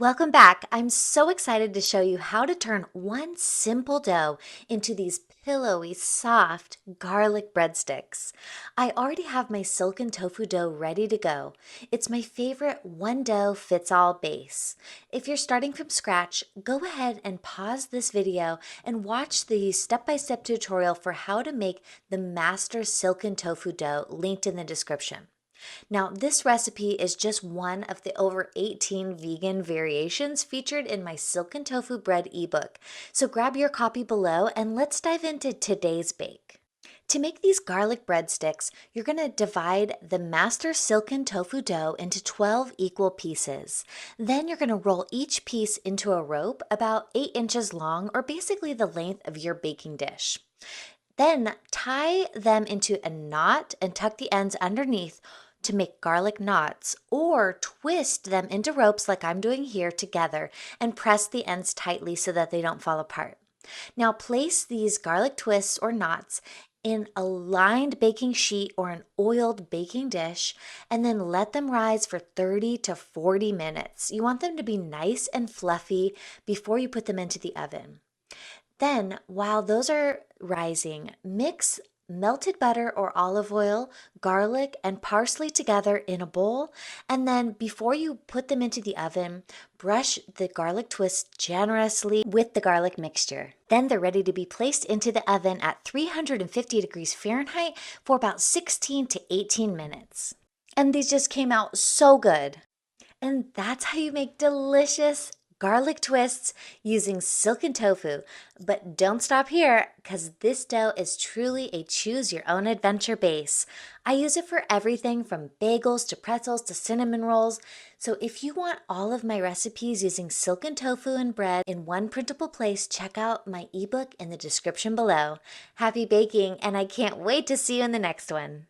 Welcome back. I'm so excited to show you how to turn one simple dough into these pillowy, soft garlic breadsticks. I already have my silken tofu dough ready to go. It's my favorite one dough fits all base. If you're starting from scratch, go ahead and pause this video and watch the step-by-step tutorial for how to make the master silken tofu dough linked in the description. Now, this recipe is just one of the over 18 vegan variations featured in my Silken Tofu Bread ebook. So grab your copy below and let's dive into today's bake. To make these garlic breadsticks, you're going to divide the master silken tofu dough into 12 equal pieces. Then you're going to roll each piece into a rope about 8 inches long, or basically the length of your baking dish. Then tie them into a knot and tuck the ends underneath to make garlic knots, or twist them into ropes like I'm doing here together and press the ends tightly so that they don't fall apart. Now place these garlic twists or knots in a lined baking sheet or an oiled baking dish, and then let them rise for 30 to 40 minutes. You want them to be nice and fluffy before you put them into the oven. Then, while those are rising, mix melted butter or olive oil, garlic, and parsley together in a bowl. And then before you put them into the oven, brush the garlic twists generously with the garlic mixture. Then they're ready to be placed into the oven at 350 degrees Fahrenheit for about 16 to 18 minutes. And these just came out so good. And that's how you make delicious garlic twists using silken tofu. But don't stop here, because this dough is truly a choose your own adventure base. I use it for everything from bagels to pretzels to cinnamon rolls. So if you want all of my recipes using silken tofu and bread in one printable place, check out my ebook in the description below. Happy baking, and I can't wait to see you in the next one.